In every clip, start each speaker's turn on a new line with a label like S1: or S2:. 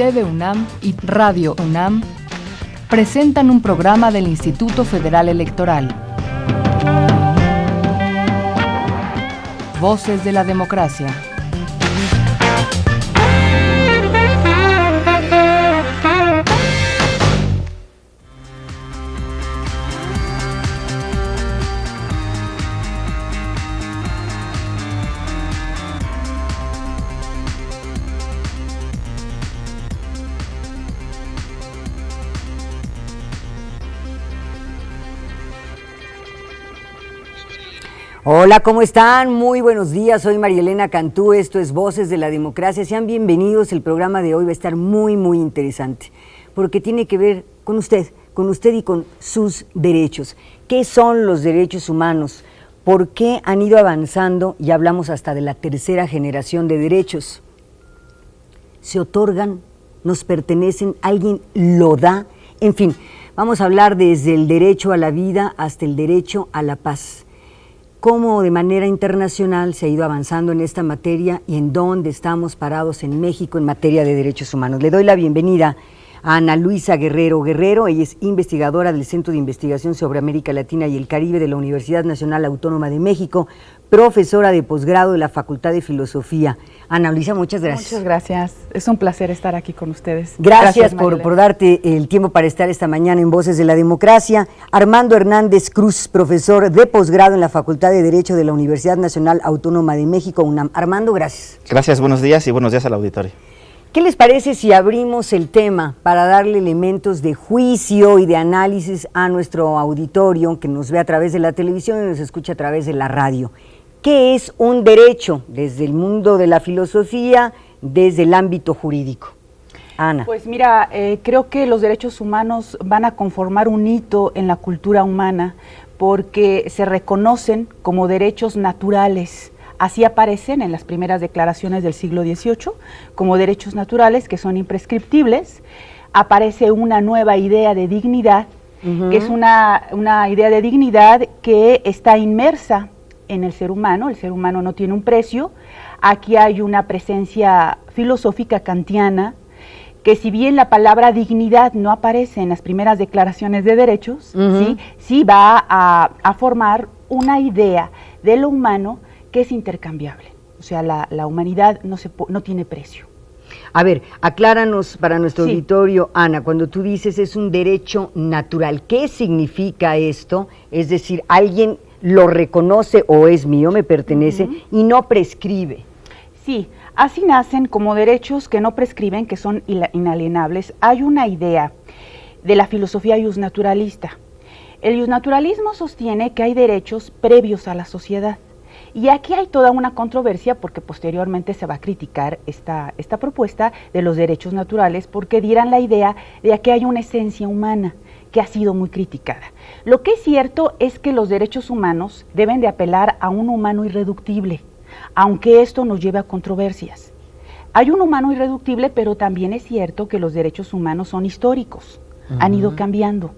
S1: TV UNAM y Radio UNAM presentan un programa del Instituto Federal Electoral. Voces de la Democracia.
S2: Hola, ¿cómo están? Muy buenos días, soy María Elena Cantú, esto es Voces de la Democracia. Sean bienvenidos, el programa de hoy va a estar muy interesante, porque tiene que ver con usted y con sus derechos. ¿Qué son los derechos humanos? ¿Por qué han ido avanzando? Y hablamos hasta de la tercera generación de derechos. ¿Se otorgan? ¿Nos pertenecen? ¿Alguien lo da? En fin, vamos a hablar desde el derecho a la vida hasta el derecho a la paz. Cómo de manera internacional se ha ido avanzando en esta materia y en dónde estamos parados en México en materia de derechos humanos. Le doy la bienvenida a Ana Luisa Guerrero. Ella es investigadora del Centro de Investigación sobre América Latina y el Caribe de la Universidad Nacional Autónoma de México, profesora de posgrado de la Facultad de Filosofía. Ana Luisa, muchas gracias.
S3: Muchas gracias, es un placer estar aquí con ustedes.
S2: Gracias por darte el tiempo para estar esta mañana en Voces de la Democracia. Armando Hernández Cruz, profesor de posgrado en la Facultad de Derecho de la Universidad Nacional Autónoma de México, UNAM. Armando, gracias.
S4: Gracias, buenos días y buenos días al auditorio.
S2: ¿Qué les parece si abrimos el tema para darle elementos de juicio y de análisis a nuestro auditorio que nos ve a través de la televisión y nos escucha a través de la radio? ¿Qué es un derecho desde el mundo de la filosofía, desde el ámbito jurídico? Ana.
S3: Pues mira, creo que los derechos humanos van a conformar un hito en la cultura humana porque se reconocen como derechos naturales. Así aparecen en las primeras declaraciones del siglo XVIII como derechos naturales que son imprescriptibles. Aparece una nueva idea de dignidad, que es una idea de dignidad que está inmersa en el ser humano no tiene un precio. Aquí hay una presencia filosófica kantiana, que si bien la palabra dignidad no aparece en las primeras declaraciones de derechos, sí va a formar una idea de lo humano que es intercambiable. O sea, la humanidad no tiene precio.
S2: A ver, acláranos para nuestro auditorio, Ana, cuando tú dices es un derecho natural, ¿qué significa esto? Es decir, alguien lo reconoce o es mío, me pertenece, y no prescribe.
S3: Sí, así nacen como derechos que no prescriben, que son inalienables. Hay una idea de la filosofía iusnaturalista. El iusnaturalismo sostiene que hay derechos previos a la sociedad. Y aquí hay toda una controversia porque posteriormente se va a criticar esta propuesta de los derechos naturales porque dieran la idea de que hay una esencia humana que ha sido muy criticada. Lo que es cierto es que los derechos humanos deben de apelar a un humano irreductible, aunque esto nos lleve a controversias. Hay un humano irreductible, pero también es cierto que los derechos humanos son históricos. Han ido cambiando,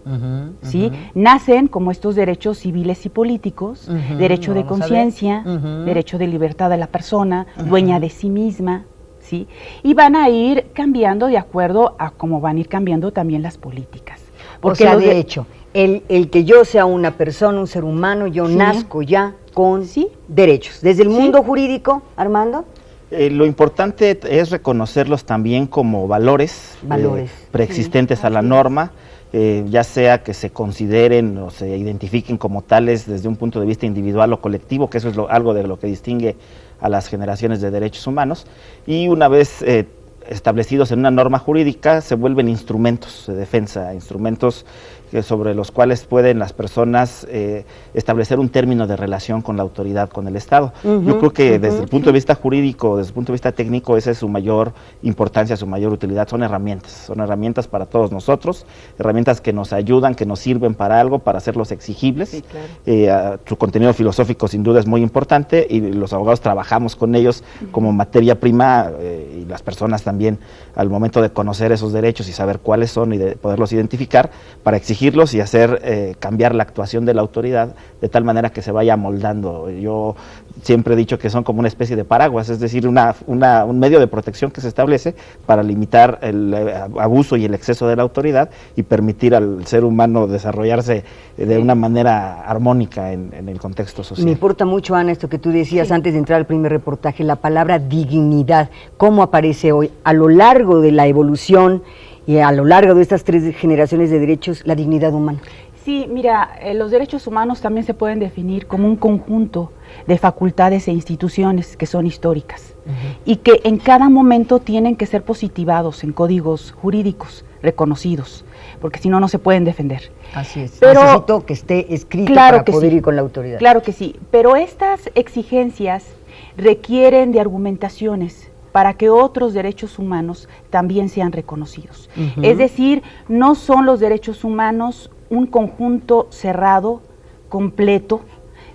S3: ¿sí? Nacen como estos derechos civiles y políticos, derecho de conciencia, derecho de libertad de la persona, dueña de sí misma, ¿sí? Y van a ir cambiando de acuerdo a cómo van a ir cambiando también las políticas.
S2: Porque de hecho, el que yo sea una persona, un ser humano, yo nazco ya con derechos. Desde el mundo jurídico, Armando.
S4: Lo importante es reconocerlos también como valores preexistentes a la norma, ya sea que se consideren o se identifiquen como tales desde un punto de vista individual o colectivo, que eso es algo de lo que distingue a las generaciones de derechos humanos, y una vez establecidos en una norma jurídica se vuelven instrumentos de defensa, instrumentos sobre los cuales pueden las personas establecer un término de relación con la autoridad, con el Estado. Yo creo que desde el punto de vista jurídico, desde el punto de vista técnico, esa es su mayor importancia, su mayor utilidad. Son herramientas para todos nosotros, herramientas que nos ayudan, que nos sirven para algo, para hacerlos exigibles.
S3: Sí, claro.
S4: Su contenido filosófico sin duda es muy importante y los abogados trabajamos con ellos como materia prima y las personas también al momento de conocer esos derechos y saber cuáles son y de poderlos identificar para exigir corregirlos y hacer cambiar la actuación de la autoridad de tal manera que se vaya amoldando. Yo siempre he dicho que son como una especie de paraguas, es decir, un medio de protección que se establece para limitar el abuso y el exceso de la autoridad y permitir al ser humano desarrollarse de una manera armónica en el contexto social.
S2: Me importa mucho, Ana, esto que tú decías antes de entrar al primer reportaje, la palabra dignidad, cómo aparece hoy a lo largo de la evolución y a lo largo de estas 3 generaciones de derechos, la dignidad humana.
S3: Sí, mira, los derechos humanos también se pueden definir como un conjunto de facultades e instituciones que son históricas y que en cada momento tienen que ser positivados en códigos jurídicos reconocidos, porque si no, no se pueden defender.
S2: Así es.
S3: Pero
S2: necesito que esté escrito
S3: claro
S2: para
S3: que
S2: poder
S3: sí,
S2: ir con la autoridad.
S3: Claro que sí, pero estas exigencias requieren de argumentaciones para que otros derechos humanos también sean reconocidos. Es decir, no son los derechos humanos un conjunto cerrado, completo,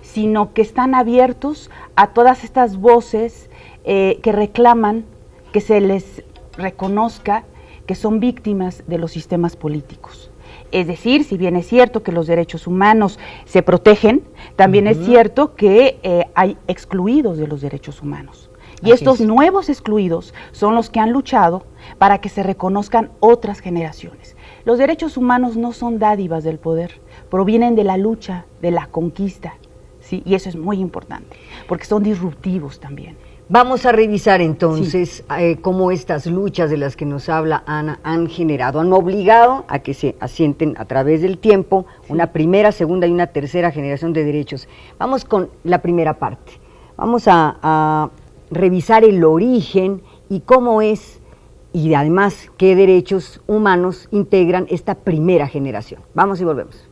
S3: sino que están abiertos a todas estas voces que reclaman que se les reconozca que son víctimas de los sistemas políticos. Es decir, si bien es cierto que los derechos humanos se protegen, también es cierto que hay excluidos de los derechos humanos. Y estos nuevos excluidos son los que han luchado para que se reconozcan otras generaciones. Los derechos humanos no son dádivas del poder, provienen de la lucha, de la conquista, ¿sí? Y eso es muy importante, porque son disruptivos también.
S2: Vamos a revisar entonces cómo estas luchas de las que nos habla Ana han obligado a que se asienten a través del tiempo una primera, segunda y una tercera generación de derechos. Vamos con la primera parte. Vamos a revisar el origen y cómo es, y además qué derechos humanos integran esta primera generación. Vamos y volvemos.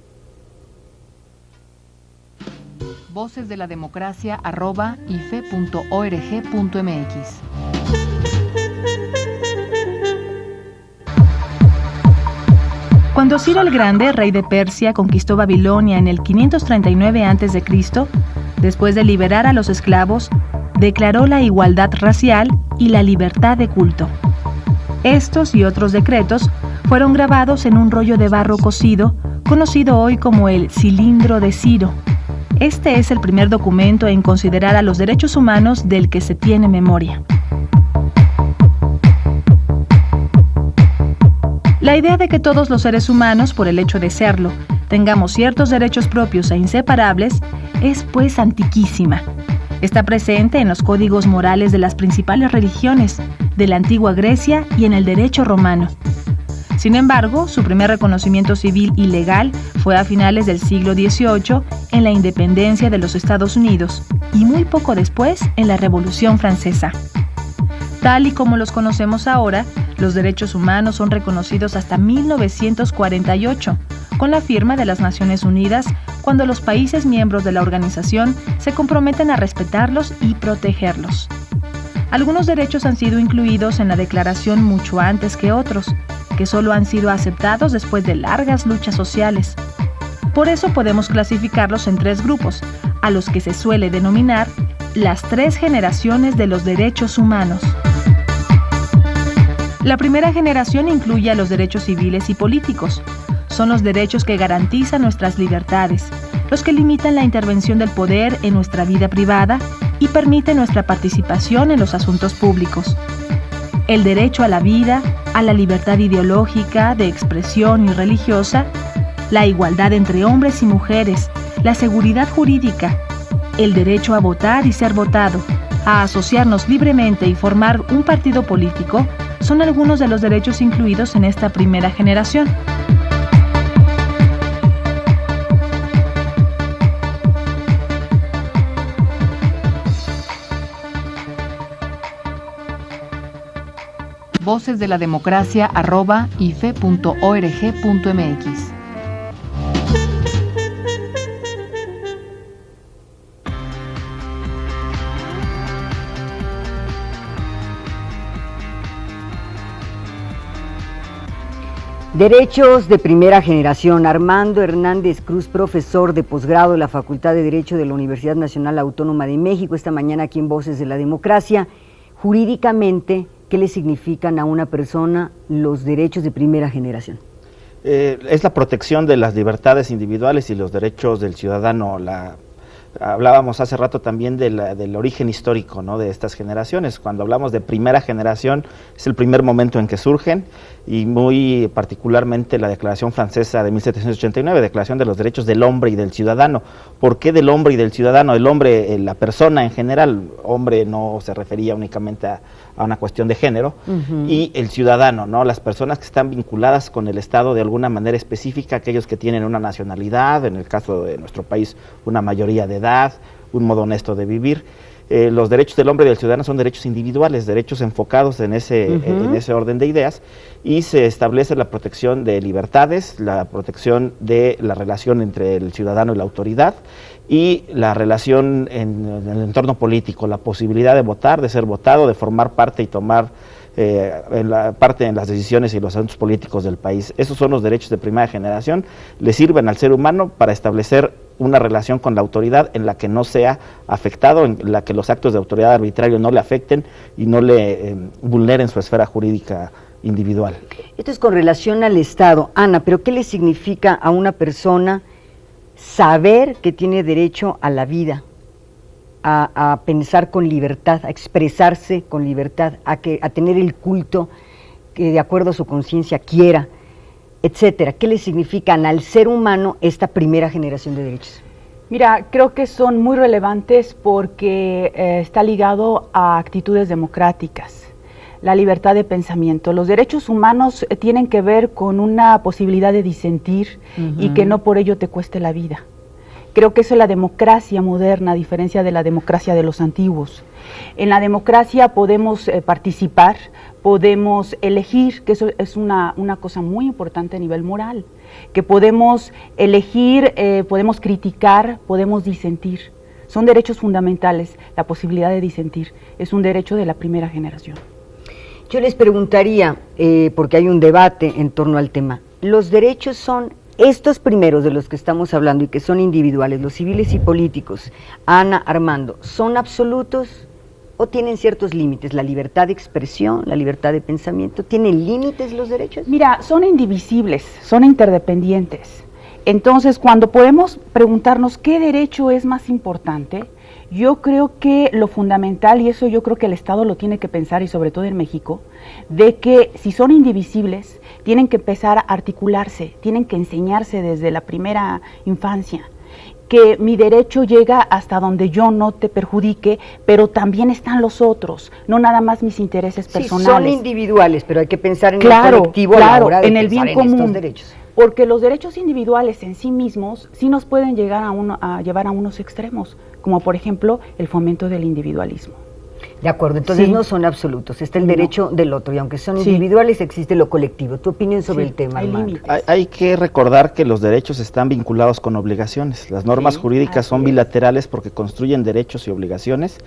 S1: Voces de la Democracia @ife.org.mx.
S5: Cuando Ciro el Grande, rey de Persia, conquistó Babilonia en el 539 a.C., después de liberar a los esclavos, declaró la igualdad racial y la libertad de culto. Estos y otros decretos fueron grabados en un rollo de barro cocido, conocido hoy como el Cilindro de Ciro. Este es el primer documento en considerar a los derechos humanos del que se tiene memoria. La idea de que todos los seres humanos, por el hecho de serlo, tengamos ciertos derechos propios e inseparables, es pues antiquísima. Está presente en los códigos morales de las principales religiones, de la antigua Grecia y en el derecho romano. Sin embargo, su primer reconocimiento civil y legal fue a finales del siglo XVIII en la independencia de los Estados Unidos y muy poco después en la Revolución Francesa. Tal y como los conocemos ahora, los derechos humanos son reconocidos hasta 1948, con la firma de las Naciones Unidas, cuando los países miembros de la organización se comprometen a respetarlos y protegerlos. Algunos derechos han sido incluidos en la declaración mucho antes que otros, que solo han sido aceptados después de largas luchas sociales. Por eso podemos clasificarlos en 3 grupos, a los que se suele denominar las 3 generaciones de los derechos humanos. La primera generación incluye a los derechos civiles y políticos. Son los derechos que garantizan nuestras libertades, los que limitan la intervención del poder en nuestra vida privada y permiten nuestra participación en los asuntos públicos. El derecho a la vida, a la libertad ideológica, de expresión y religiosa, la igualdad entre hombres y mujeres, la seguridad jurídica, el derecho a votar y ser votado, a asociarnos libremente y formar un partido político, son algunos de los derechos incluidos en esta primera generación.
S1: Voces de la Democracia @ife.org.mx.
S2: Derechos de primera generación. Armando Hernández Cruz, profesor de posgrado de la Facultad de Derecho de la Universidad Nacional Autónoma de México, esta mañana aquí en Voces de la Democracia. Jurídicamente, ¿qué le significan a una persona los derechos de primera generación?
S4: Es la protección de las libertades individuales y los derechos del ciudadano. Hablábamos hace rato también del origen histórico, ¿no?, de estas generaciones. Cuando hablamos de primera generación, es el primer momento en que surgen, y muy particularmente la Declaración Francesa de 1789, Declaración de los Derechos del Hombre y del Ciudadano. ¿Por qué del hombre y del ciudadano? El hombre, la persona en general, hombre no se refería únicamente a una cuestión de género, y el ciudadano, ¿no?, las personas que están vinculadas con el Estado de alguna manera específica, aquellos que tienen una nacionalidad, en el caso de nuestro país, una mayoría de edad, un modo honesto de vivir. Los derechos del hombre y del ciudadano son derechos individuales, derechos enfocados en ese orden de ideas, y se establece la protección de libertades, la protección de la relación entre el ciudadano y la autoridad, y la relación en el entorno político, la posibilidad de votar, de ser votado, de formar parte y tomar parte en las decisiones y los asuntos políticos del país. Esos son los derechos de primera generación, le sirven al ser humano para establecer una relación con la autoridad en la que no sea afectado, en la que los actos de autoridad arbitrario no le afecten y no le vulneren su esfera jurídica individual.
S2: Esto es con relación al Estado. Ana, ¿pero qué le significa a una persona saber que tiene derecho a la vida, a pensar con libertad, a expresarse con libertad, a tener el culto que de acuerdo a su conciencia quiera, etcétera? ¿Qué le significan al ser humano esta primera generación de derechos?
S3: Mira, creo que son muy relevantes porque está ligado a actitudes democráticas, la libertad de pensamiento. Los derechos humanos tienen que ver con una posibilidad de disentir y que no por ello te cueste la vida. Creo que eso es la democracia moderna, a diferencia de la democracia de los antiguos. En la democracia podemos participar, podemos elegir, que eso es una cosa muy importante a nivel moral, que podemos elegir, podemos criticar, podemos disentir. Son derechos fundamentales, la posibilidad de disentir, es un derecho de la primera generación.
S2: Yo les preguntaría, porque hay un debate en torno al tema, ¿los derechos son estos primeros de los que estamos hablando y que son individuales, los civiles y políticos, Ana, Armando, son absolutos o tienen ciertos límites? ¿La libertad de expresión, la libertad de pensamiento, tienen límites los derechos?
S3: Mira, son indivisibles, son interdependientes. Entonces, cuando podemos preguntarnos qué derecho es más importante, yo creo que lo fundamental, y eso yo creo que el Estado lo tiene que pensar, y sobre todo en México, de que si son indivisibles, tienen que empezar a articularse, tienen que enseñarse desde la primera infancia, que mi derecho llega hasta donde yo no te perjudique, pero también están los otros, no nada más mis intereses personales.
S2: Son individuales, pero hay que pensar en el colectivo a la hora de
S3: en el bien común,
S2: estos derechos.
S3: Porque los derechos individuales en sí mismos sí nos pueden llegar a llevar a unos extremos, como por ejemplo el fomento del individualismo.
S2: De acuerdo, entonces no son absolutos, está el derecho del otro, y aunque son individuales existe lo colectivo. ¿Tu opinión sobre el tema, Armando?
S4: Hay que recordar que los derechos están vinculados con obligaciones. Las normas jurídicas son bilaterales porque construyen derechos y obligaciones.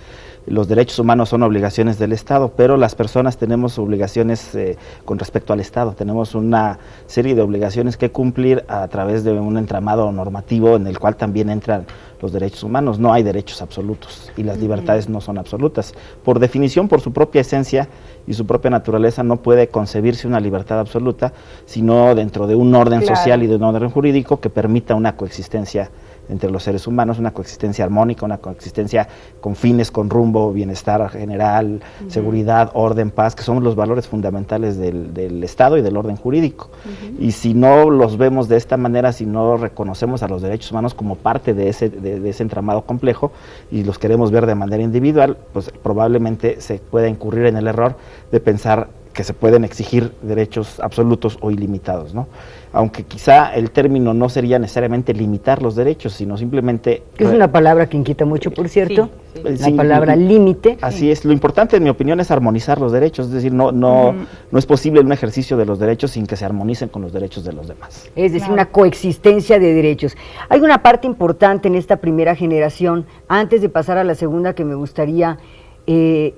S4: Los derechos humanos son obligaciones del Estado, pero las personas tenemos obligaciones con respecto al Estado. Tenemos una serie de obligaciones que cumplir a través de un entramado normativo en el cual también entran los derechos humanos. No hay derechos absolutos y las libertades no son absolutas. Por definición, por su propia esencia y su propia naturaleza, no puede concebirse una libertad absoluta, sino dentro de un orden social y de un orden jurídico que permita una coexistencia entre los seres humanos, una coexistencia armónica, una coexistencia con fines, con rumbo, bienestar general, seguridad, orden, paz, que son los valores fundamentales del Estado y del orden jurídico. Y si no los vemos de esta manera, si no reconocemos a los derechos humanos como parte de ese entramado complejo y los queremos ver de manera individual, pues probablemente se pueda incurrir en el error de pensar que se pueden exigir derechos absolutos o ilimitados, ¿no? Aunque quizá el término no sería necesariamente limitar los derechos, sino simplemente...
S2: Es una palabra que inquieta mucho, por cierto, la palabra límite.
S4: Así es, lo importante en mi opinión es armonizar los derechos, es decir, no es posible un ejercicio de los derechos sin que se armonicen con los derechos de los demás.
S2: Es decir, una coexistencia de derechos. Hay una parte importante en esta primera generación, antes de pasar a la segunda, que me gustaría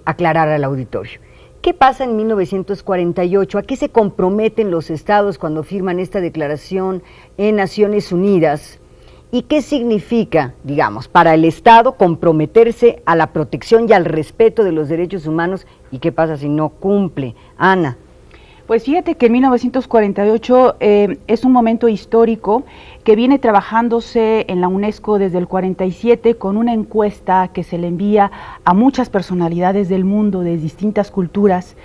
S2: aclarar al auditorio. ¿Qué pasa en 1948? ¿A qué se comprometen los estados cuando firman esta declaración en Naciones Unidas? ¿Y qué significa, digamos, para el Estado comprometerse a la protección y al respeto de los derechos humanos? ¿Y qué pasa si no cumple? Ana.
S3: Pues fíjate que en 1948 es un momento histórico que viene trabajándose en la UNESCO desde el 47 con una encuesta que se le envía a muchas personalidades del mundo de distintas culturas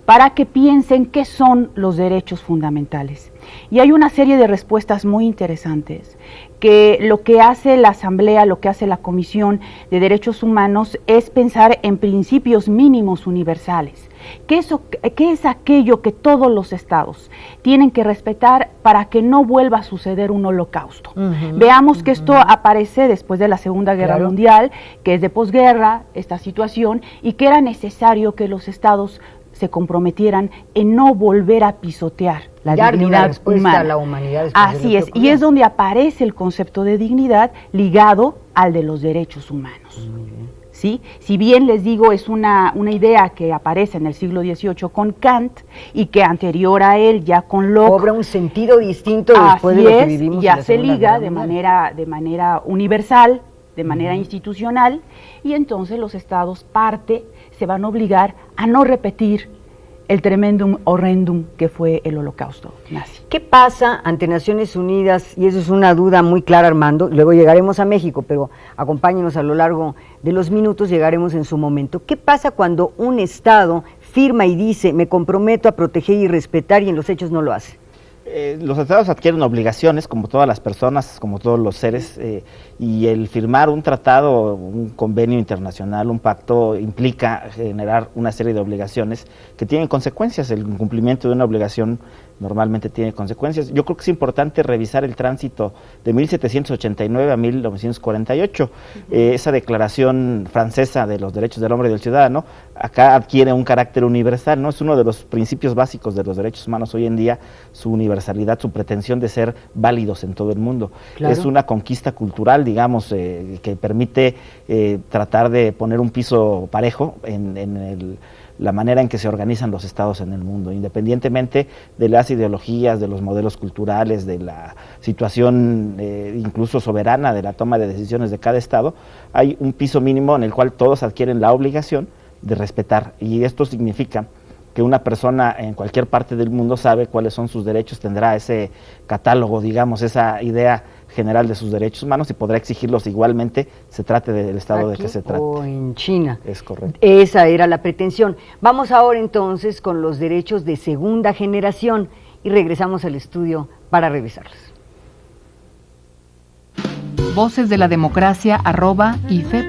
S3: para que piensen qué son los derechos fundamentales. Y hay una serie de respuestas muy interesantes, que lo que hace la Asamblea, lo que hace la Comisión de Derechos Humanos es pensar en principios mínimos universales. ¿Qué es aquello que todos los estados tienen que respetar para que no vuelva a suceder un holocausto? Veamos que esto aparece después de la Segunda Guerra Mundial, que es de posguerra esta situación, y que era necesario que los estados se comprometieran en no volver a pisotear la dignidad humana.
S2: A la humanidad.
S3: Así es, y es donde aparece el concepto de dignidad ligado al de los derechos humanos. ¿Sí? Si bien les digo, es una idea que aparece en el siglo XVIII con Kant y que anterior a él ya con Locke
S2: cobra un sentido distinto después de lo que vivimos.
S3: Ya se liga de manera universal, de manera institucional, y entonces los estados se van a obligar a no repetir el tremendum horrendum que fue el holocausto nazi.
S2: ¿Qué pasa ante Naciones Unidas? Y eso es una duda muy clara, Armando, luego llegaremos a México, pero acompáñenos a lo largo de los minutos, llegaremos en su momento. ¿Qué pasa cuando un Estado firma y dice, me comprometo a proteger y respetar, y en los hechos no lo hace?
S4: Los estados adquieren obligaciones, como todas las personas, como todos los seres, y el firmar un tratado, un convenio internacional, un pacto, implica generar una serie de obligaciones que tienen consecuencias. El incumplimiento de una obligación normalmente tiene consecuencias. Yo creo que es importante revisar el tránsito de 1789 a 1948, esa declaración francesa de los derechos del hombre y del ciudadano, acá adquiere un carácter universal, ¿no? Es uno de los principios básicos de los derechos humanos hoy en día, su universalidad, su pretensión de ser válidos en todo el mundo. Claro. Es una conquista cultural, digamos, que permite tratar de poner un piso parejo en la manera en que se organizan los estados en el mundo, independientemente de las ideologías, de los modelos culturales, de la situación incluso soberana de la toma de decisiones de cada estado. Hay un piso mínimo en el cual todos adquieren la obligación de respetar, y esto significa que una persona en cualquier parte del mundo sabe cuáles son sus derechos, tendrá ese catálogo, digamos, esa idea general de sus derechos humanos, y podrá exigirlos igualmente, se trate del estado
S2: aquí
S4: de que se trate.
S2: O en China.
S4: Es correcto.
S2: Esa era la pretensión. Vamos ahora entonces con los derechos de segunda generación y regresamos al estudio para revisarlos.
S1: Voces de la Democracia @ife.org.mx.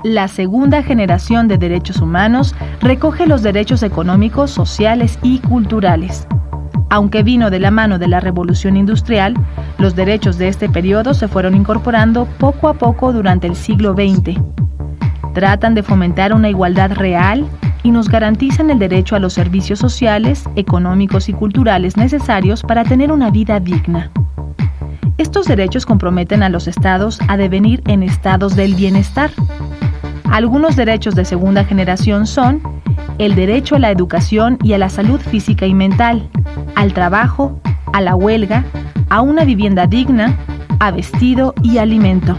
S5: La segunda generación de derechos humanos recoge los derechos económicos, sociales y culturales. Aunque vino de la mano de la Revolución Industrial, los derechos de este periodo se fueron incorporando poco a poco durante el siglo XX. Tratan de fomentar una igualdad real y nos garantizan el derecho a los servicios sociales, económicos y culturales necesarios para tener una vida digna. Estos derechos comprometen a los estados a devenir en estados del bienestar. Algunos derechos de segunda generación son el derecho a la educación y a la salud física y mental, al trabajo, a la huelga, a una vivienda digna, a vestido y alimento.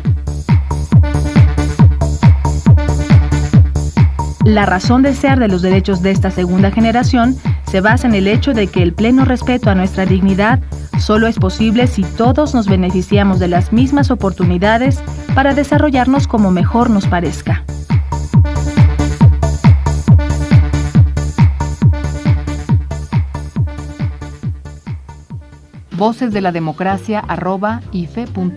S5: La razón de ser de los derechos de esta segunda generación se basa en el hecho de que el pleno respeto a nuestra dignidad solo es posible si todos nos beneficiamos de las mismas oportunidades para desarrollarnos como mejor nos parezca.
S1: Voces de la Democracia @ife.org.mx.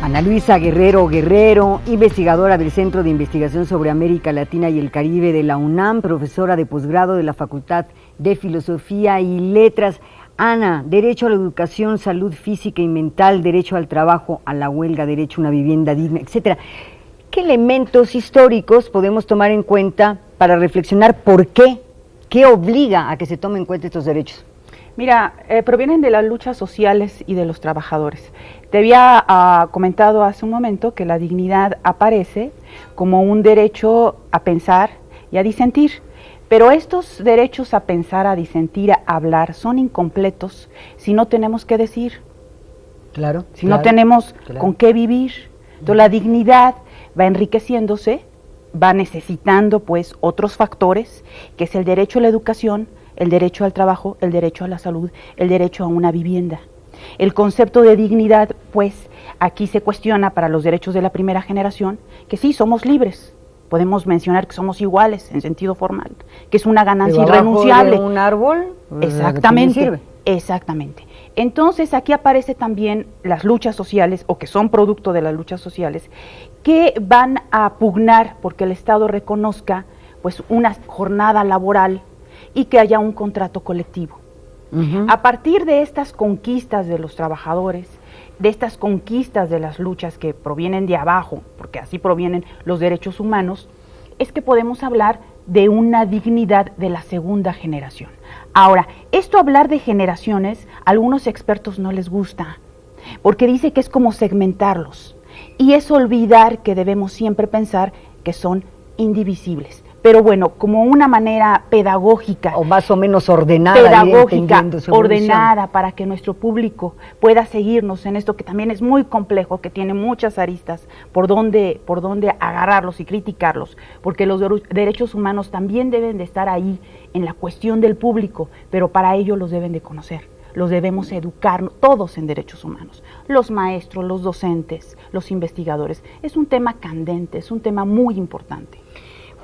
S2: Ana Luisa Guerrero, investigadora del Centro de Investigación sobre América Latina y el Caribe de la UNAM, profesora de posgrado de la Facultad de Filosofía y Letras. Ana, derecho a la educación, salud física y mental, derecho al trabajo, a la huelga, derecho a una vivienda digna, etcétera. ¿Qué elementos históricos podemos tomar en cuenta para reflexionar por qué? ¿Qué obliga a que se tomen en cuenta estos derechos?
S3: Mira, provienen de las luchas sociales y de los trabajadores. Te había comentado hace un momento que la dignidad aparece como un derecho a pensar y a disentir, pero estos derechos a pensar, a disentir, a hablar son incompletos si no tenemos qué decir, si no tenemos con qué vivir. Entonces la dignidad va enriqueciéndose, va necesitando pues otros factores, que es el derecho a la educación, el derecho al trabajo, el derecho a la salud, el derecho a una vivienda. El concepto de dignidad, pues, aquí se cuestiona para los derechos de la primera generación, que sí, somos libres, podemos mencionar que somos iguales en sentido formal, que es una ganancia irrenunciable.
S2: ¿De un árbol?
S3: Exactamente, exactamente. Entonces aquí aparece también las luchas sociales, o que son producto de las luchas sociales, que van a pugnar porque el Estado reconozca pues una jornada laboral y que haya un contrato colectivo. A partir de estas conquistas de los trabajadores, de estas conquistas de las luchas que provienen de abajo, porque así provienen los derechos humanos, es que podemos hablar de una dignidad de la segunda generación. Ahora, esto hablar de generaciones, a algunos expertos no les gusta, porque dice que es como segmentarlos, y es olvidar que debemos siempre pensar que son indivisibles. Pero bueno, como una manera pedagógica.
S2: O más o menos ordenada.
S3: Pedagógica, ordenada, para que nuestro público pueda seguirnos en esto que también es muy complejo, que tiene muchas aristas por donde agarrarlos y criticarlos, porque los derechos humanos también deben de estar ahí en la cuestión del público, pero para ello los deben de conocer. Los debemos educar todos en derechos humanos, los maestros, los docentes, los investigadores. Es un tema candente, es un tema muy importante.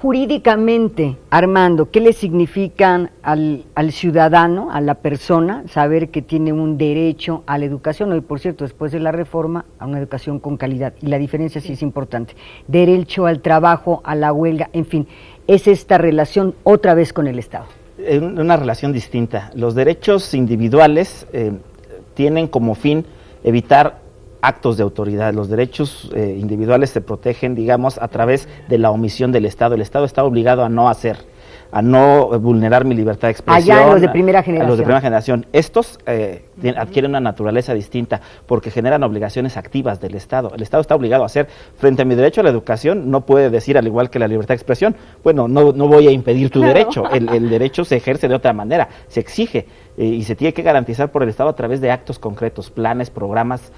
S2: Jurídicamente, Armando, ¿qué le significan al ciudadano, a la persona, saber que tiene un derecho a la educación? Y por cierto, después de la reforma, a una educación con calidad. Y la diferencia sí es importante. Derecho al trabajo, a la huelga, en fin, es esta relación otra vez con el Estado.
S4: Una relación distinta. Los derechos individuales tienen como fin evitar actos de autoridad. Los derechos individuales se protegen, digamos, a través de la omisión del Estado. El Estado está obligado a no hacer, a no vulnerar mi libertad de expresión.
S2: Allá los de primera generación.
S4: A los de primera generación. Estos adquieren una naturaleza distinta porque generan obligaciones activas del Estado. El Estado está obligado a hacer, frente a mi derecho a la educación, no puede decir, al igual que la libertad de expresión, bueno, no voy a impedir tu derecho. El derecho se ejerce de otra manera, se exige y se tiene que garantizar por el Estado a través de actos concretos, planes, programas,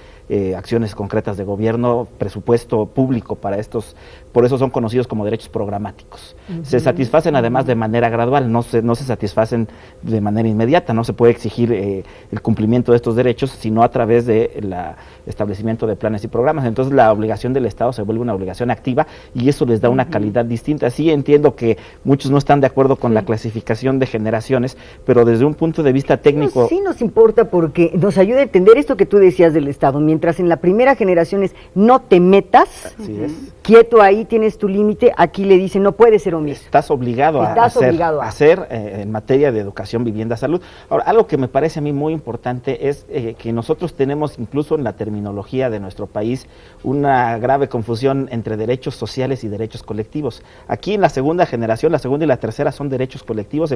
S4: acciones concretas de gobierno, presupuesto público para estos, por eso son conocidos como derechos programáticos. Se satisfacen además de manera gradual, no se satisfacen de manera inmediata, no se puede exigir el cumplimiento de estos derechos, sino a través de establecimiento de planes y programas. Entonces la obligación del Estado se vuelve una obligación activa y eso les da una calidad distinta. Sí entiendo que muchos no están de acuerdo con la clasificación de generaciones, pero desde un punto de vista técnico...
S2: No, sí nos importa porque nos ayuda a entender esto que tú decías del Estado. Mientras en la primera generación es no te metas, quieto ahí, tienes tu límite, aquí le dicen no puedes ser omiso.
S4: Estás obligado a hacer en materia de educación, vivienda, salud. Ahora, algo que me parece a mí muy importante es que nosotros tenemos incluso en la terminología de nuestro país una grave confusión entre derechos sociales y derechos colectivos. Aquí en la segunda generación, la segunda y la tercera son derechos colectivos,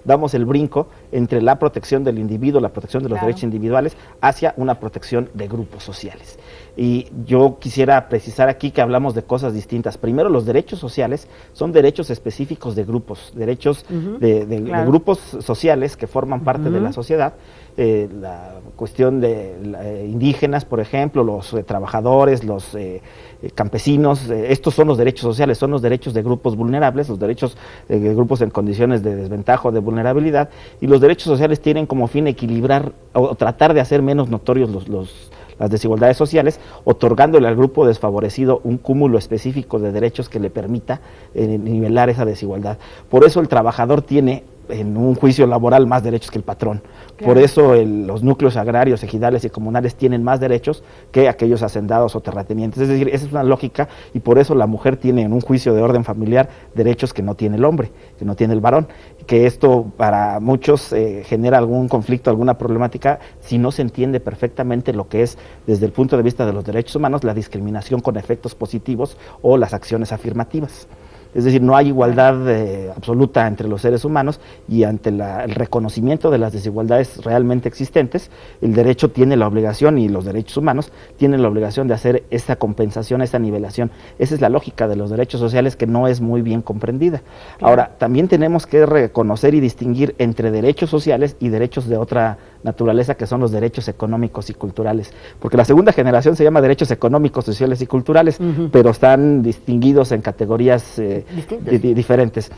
S4: damos el brinco entre la protección del individuo, la protección de los derechos individuales, hacia una protección de grupos sociales. Y yo quisiera precisar aquí que hablamos de cosas distintas. Primero, los derechos sociales son derechos específicos de grupos, derechos de grupos sociales que forman parte de la sociedad. La cuestión de indígenas, por ejemplo, los trabajadores, los campesinos, estos son los derechos sociales, son los derechos de grupos vulnerables, los derechos de grupos en condiciones de desventaja o de vulnerabilidad, y los derechos sociales tienen como fin equilibrar o tratar de hacer menos notorios las desigualdades sociales, otorgándole al grupo desfavorecido un cúmulo específico de derechos que le permita nivelar esa desigualdad. Por eso el trabajador tiene en un juicio laboral más derechos que el patrón. Claro. Por eso los núcleos agrarios, ejidales y comunales tienen más derechos que aquellos hacendados o terratenientes. Es decir, esa es una lógica y por eso la mujer tiene en un juicio de orden familiar derechos que no tiene el hombre, que no tiene el varón. Que esto para muchos genera algún conflicto, alguna problemática, si no se entiende perfectamente lo que es, desde el punto de vista de los derechos humanos, la discriminación con efectos positivos o las acciones afirmativas. Es decir, no hay igualdad absoluta entre los seres humanos, y ante el reconocimiento de las desigualdades realmente existentes, el derecho tiene la obligación, y los derechos humanos tienen la obligación de hacer esta compensación, esta nivelación. Esa es la lógica de los derechos sociales, que no es muy bien comprendida. Ahora, también tenemos que reconocer y distinguir entre derechos sociales y derechos de otra naturaleza, que son los derechos económicos y culturales, porque la segunda generación se llama derechos económicos, sociales y culturales, pero están distinguidos en categorías diferentes.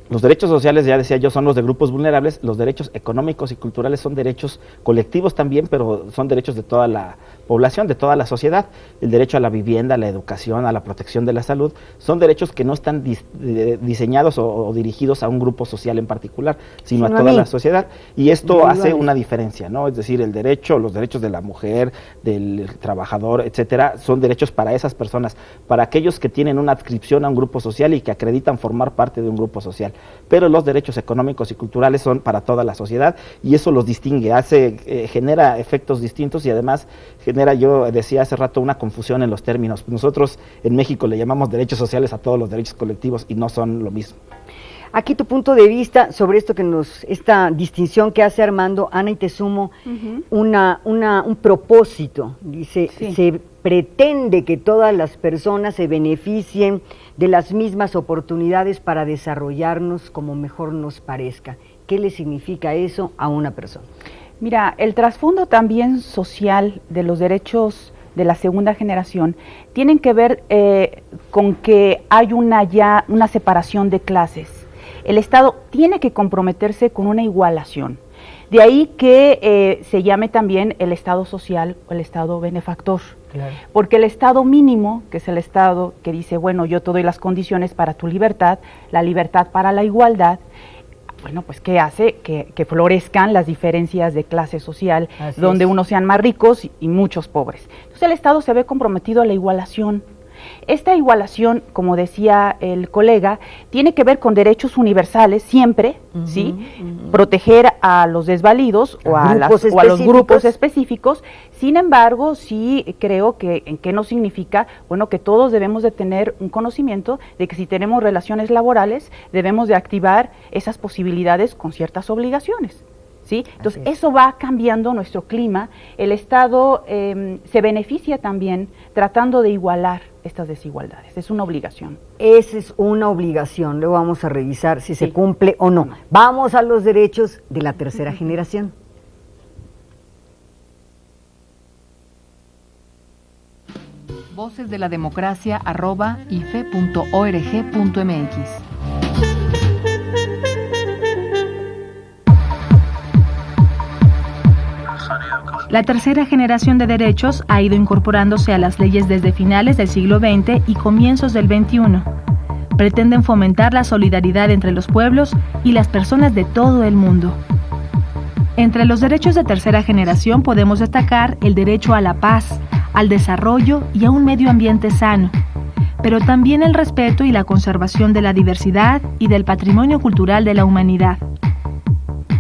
S4: Los derechos sociales, ya decía yo, son los de grupos vulnerables. Los derechos económicos y culturales son derechos colectivos también, pero son derechos de toda la población, de toda la sociedad. El derecho a la vivienda, a la educación, a la protección de la salud, son derechos que no están diseñados o dirigidos a un grupo social en particular, sino a toda la sociedad. Y esto hace una diferencia, ¿no? Es decir, los derechos de la mujer, del trabajador, etcétera, son derechos para esas personas, para aquellos que tienen una adscripción a un grupo social y que acreditan formar parte de un grupo social. Pero los derechos económicos y culturales son para toda la sociedad, y eso los distingue, genera efectos distintos, y además genera, yo decía hace rato, una confusión en los términos. Nosotros en México le llamamos derechos sociales a todos los derechos colectivos, y no son lo mismo.
S2: Aquí tu punto de vista sobre esto esta distinción que hace Armando. Ana, y te sumo un propósito. Dice, se pretende que todas las personas se beneficien de las mismas oportunidades para desarrollarnos como mejor nos parezca. ¿Qué le significa eso a una persona?
S3: Mira, el trasfondo también social de los derechos de la segunda generación tienen que ver con que hay una separación de clases. El Estado tiene que comprometerse con una igualación. De ahí que se llame también el Estado social o el Estado benefactor. Claro. Porque el Estado mínimo, que es el Estado que dice, bueno, yo te doy las condiciones para tu libertad, la libertad para la igualdad, bueno, pues ¿qué hace? Que florezcan las diferencias de clase social, donde unos sean más ricos y muchos pobres. Entonces el Estado se ve comprometido a la igualación. Esta igualación, como decía el colega, tiene que ver con derechos universales siempre, ¿sí? Proteger a los desvalidos o a los grupos específicos. Sin embargo, sí creo que no significa, bueno, que todos debemos de tener un conocimiento de que si tenemos relaciones laborales debemos de activar esas posibilidades con ciertas obligaciones. ¿Sí? Entonces, eso va cambiando nuestro clima. El Estado se beneficia también tratando de igualar estas desigualdades. Es una obligación.
S2: Esa es una obligación. Luego vamos a revisar si se cumple o no. Vamos a los derechos de la tercera generación.
S1: Voces de la Democracia @ife.org.mx.
S5: La tercera generación de derechos ha ido incorporándose a las leyes desde finales del siglo XX y comienzos del XXI. Pretenden fomentar la solidaridad entre los pueblos y las personas de todo el mundo. Entre los derechos de tercera generación podemos destacar el derecho a la paz, al desarrollo y a un medio ambiente sano, pero también el respeto y la conservación de la diversidad y del patrimonio cultural de la humanidad.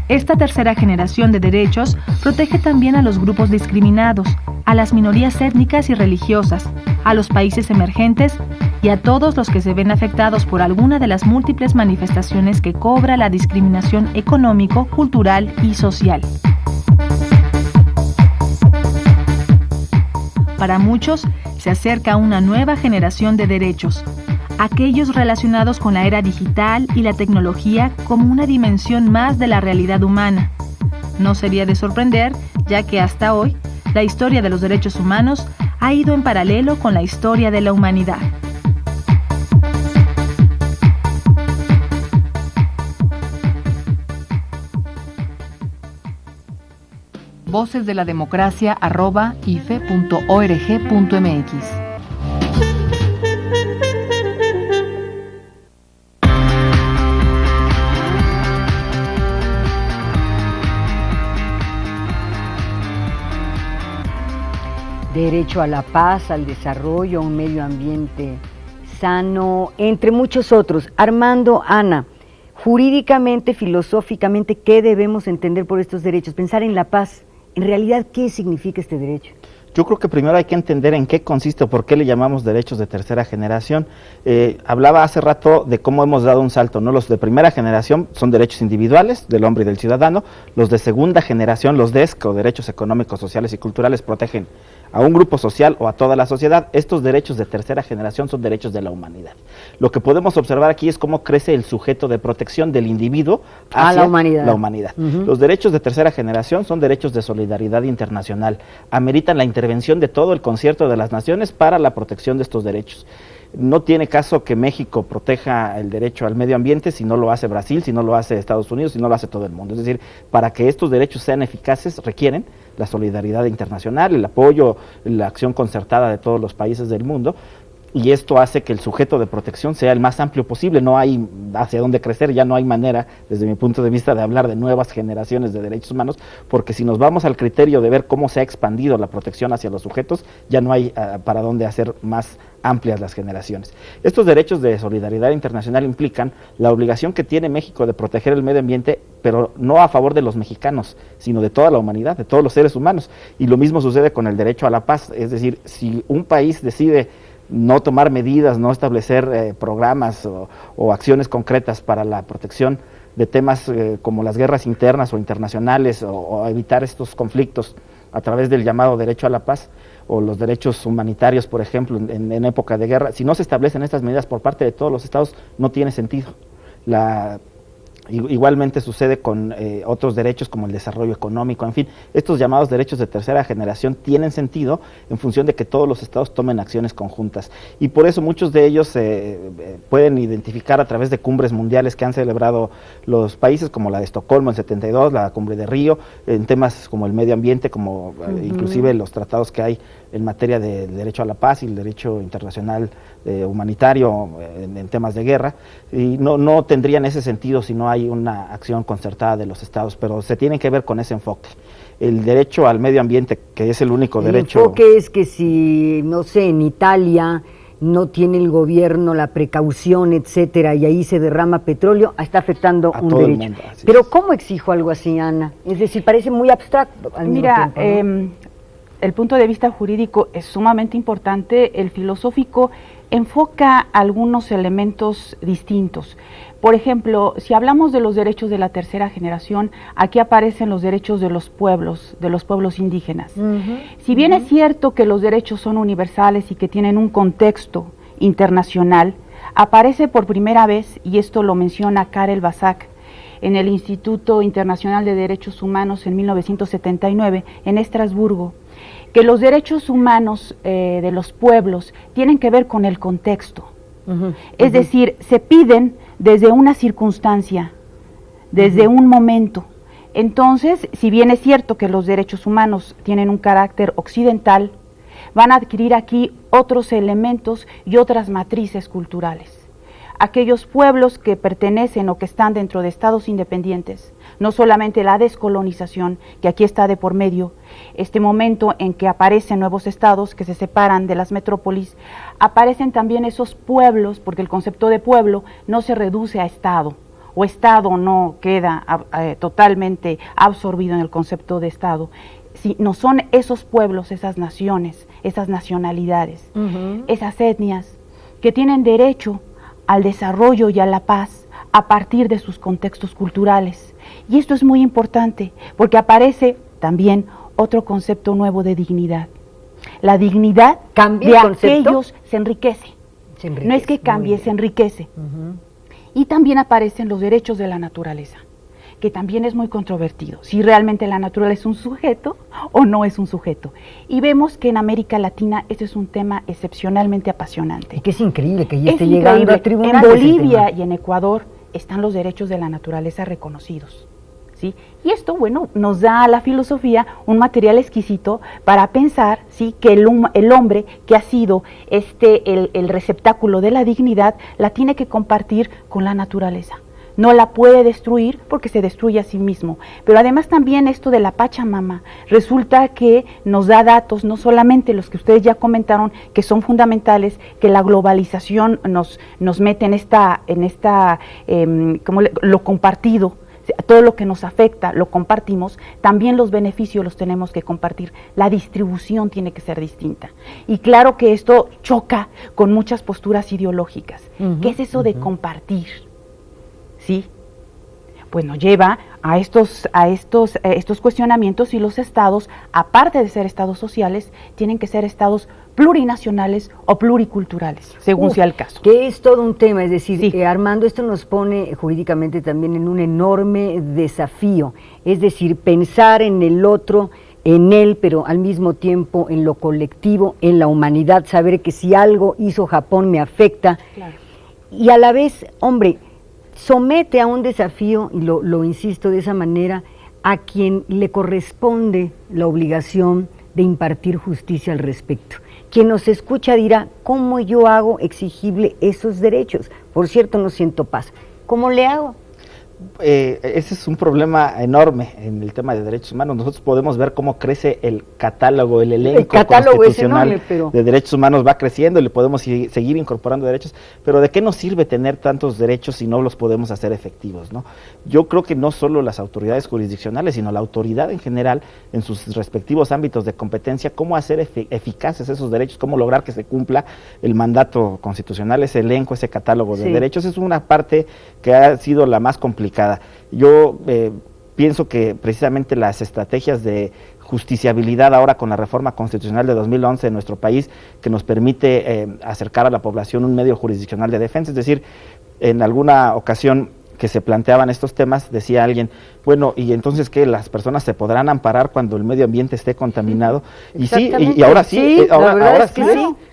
S5: Esta tercera generación de derechos protege también a los grupos discriminados, a las minorías étnicas y religiosas, a los países emergentes y a todos los que se ven afectados por alguna de las múltiples manifestaciones que cobra la discriminación económico, cultural y social. Para muchos, se acerca una nueva generación de derechos, aquellos relacionados con la era digital y la tecnología como una dimensión más de la realidad humana. No sería de sorprender, ya que hasta hoy, la historia de los derechos humanos ha ido en paralelo con la historia de la humanidad.
S1: Voces de la Democracia @ife.org.mx.
S2: Derecho a la paz, al desarrollo, a un medio ambiente sano, entre muchos otros. Armando, Ana, jurídicamente, filosóficamente, ¿qué debemos entender por estos derechos? Pensar en la paz, en realidad, ¿qué significa este derecho?
S4: Yo creo que primero hay que entender en qué consiste o por qué le llamamos derechos de tercera generación. Hablaba hace rato de cómo hemos dado un salto, ¿no? Los de primera generación son derechos individuales del hombre y del ciudadano. Los de segunda generación, los DESC, o derechos económicos, sociales y culturales, protegen a un grupo social o a toda la sociedad. Estos derechos de tercera generación son derechos de la humanidad. Lo que podemos observar aquí es cómo crece el sujeto de protección del individuo hacia la humanidad. Los derechos de tercera generación son derechos de solidaridad internacional. Ameritan la intervención de todo el concierto de las naciones para la protección de estos derechos. No tiene caso que México proteja el derecho al medio ambiente si no lo hace Brasil, si no lo hace Estados Unidos, si no lo hace todo el mundo. Es decir, para que estos derechos sean eficaces requieren la solidaridad internacional, el apoyo, la acción concertada de todos los países del mundo, y esto hace que el sujeto de protección sea el más amplio posible. No hay hacia dónde crecer, ya no hay manera, desde mi punto de vista, de hablar de nuevas generaciones de derechos humanos, porque si nos vamos al criterio de ver cómo se ha expandido la protección hacia los sujetos, ya no hay para dónde hacer más amplias las generaciones. Estos derechos de solidaridad internacional implican la obligación que tiene México de proteger el medio ambiente, pero no a favor de los mexicanos, sino de toda la humanidad, de todos los seres humanos. Y lo mismo sucede con el derecho a la paz, es decir, si un país decide no tomar medidas, no establecer programas o acciones concretas para la protección de temas como las guerras internas o internacionales, o evitar estos conflictos a través del llamado derecho a la paz o los derechos humanitarios, por ejemplo, en época de guerra. Si no se establecen estas medidas por parte de todos los estados, no tiene sentido. Igualmente sucede con otros derechos como el desarrollo económico, en fin, estos llamados derechos de tercera generación tienen sentido en función de que todos los estados tomen acciones conjuntas, y por eso muchos de ellos pueden identificar a través de cumbres mundiales que han celebrado los países, como la de Estocolmo en 72, la cumbre de Río, en temas como el medio ambiente, como inclusive los tratados que hay en materia de derecho a la paz y el derecho internacional humanitario en temas de guerra, y no tendrían ese sentido si no hay una acción concertada de los estados, pero se tiene que ver con ese enfoque. El derecho al medio ambiente, que es el único derecho...
S2: El enfoque es que si, no sé, en Italia no tiene el gobierno la precaución, etcétera, y ahí se derrama petróleo, está afectando a un derecho. Pero ¿cómo exijo algo así, Ana? Es decir, parece muy abstracto al mismo tiempo, ¿no?
S3: El punto de vista jurídico es sumamente importante. El filosófico enfoca algunos elementos distintos. Por ejemplo, si hablamos de los derechos de la tercera generación, aquí aparecen los derechos de los pueblos indígenas. Si bien es cierto que los derechos son universales y que tienen un contexto internacional, aparece por primera vez, y esto lo menciona Karel Basak, en el Instituto Internacional de Derechos Humanos en 1979, en Estrasburgo, que los derechos humanos de los pueblos tienen que ver con el contexto. Es decir, se piden desde una circunstancia, desde un momento. Entonces, si bien es cierto que los derechos humanos tienen un carácter occidental, van a adquirir aquí otros elementos y otras matrices culturales. Aquellos pueblos que pertenecen o que están dentro de estados independientes, no solamente la descolonización, que aquí está de por medio, este momento en que aparecen nuevos estados que se separan de las metrópolis, aparecen también esos pueblos, porque el concepto de pueblo no se reduce a estado, o estado no queda totalmente absorbido en el concepto de estado, no son esos pueblos, esas naciones, esas nacionalidades, esas etnias que tienen derecho al desarrollo y a la paz a partir de sus contextos culturales. Y esto es muy importante porque aparece también otro concepto nuevo de dignidad. La dignidad de aquellos se enriquece. No es que cambie, se enriquece. Y también aparecen los derechos de la naturaleza, que también es muy controvertido, si realmente la naturaleza es un sujeto o no es un sujeto. Y vemos que en América Latina este es un tema excepcionalmente apasionante.
S2: Y que es increíble que ya esté llegando a tribunales.
S3: En Bolivia y en Ecuador están los derechos de la naturaleza reconocidos, ¿sí? Y esto, bueno, nos da a la filosofía un material exquisito para pensar, ¿sí?, que el hombre que ha sido el receptáculo de la dignidad la tiene que compartir con la naturaleza. No la puede destruir porque se destruye a sí mismo. Pero además también esto de la Pachamama resulta que nos da datos, no solamente los que ustedes ya comentaron, que son fundamentales, que la globalización nos mete en esta como lo compartido, todo lo que nos afecta lo compartimos, también los beneficios los tenemos que compartir. La distribución tiene que ser distinta. Y claro que esto choca con muchas posturas ideológicas. ¿Qué es eso de compartir? ¿Sí? Pues nos lleva a estos cuestionamientos, y los estados, aparte de ser estados sociales, tienen que ser estados plurinacionales o pluriculturales, según sea el caso.
S2: Que es todo un tema, es decir, Armando, esto nos pone jurídicamente también en un enorme desafío, es decir, pensar en el otro, en él, pero al mismo tiempo en lo colectivo, en la humanidad, saber que si algo hizo Japón me afecta, claro. Y a la vez, hombre, somete a un desafío, y lo insisto de esa manera, a quien le corresponde la obligación de impartir justicia al respecto. Quien nos escucha dirá, ¿cómo yo hago exigible esos derechos? Por cierto, no siento paz. ¿Cómo le hago?
S4: Ese es un problema enorme en el tema de derechos humanos. Nosotros podemos ver cómo crece el catálogo, el elenco constitucional es enorme, de derechos humanos va creciendo, y le podemos seguir incorporando derechos, pero ¿de qué nos sirve tener tantos derechos si no los podemos hacer efectivos, ¿no? Yo creo que no solo las autoridades jurisdiccionales, sino la autoridad en general, en sus respectivos ámbitos de competencia, cómo hacer eficaces esos derechos, cómo lograr que se cumpla el mandato constitucional, ese elenco, ese catálogo de derechos, es una parte que ha sido la más complicada. Yo pienso que precisamente las estrategias de justiciabilidad ahora con la reforma constitucional de 2011 en nuestro país, que nos permite acercar a la población un medio jurisdiccional de defensa, es decir, en alguna ocasión que se planteaban estos temas, decía alguien, bueno, ¿y entonces qué? ¿Las personas se podrán ampar cuando el medio ambiente esté contaminado? Y sí, y ahora sí, ahora sí,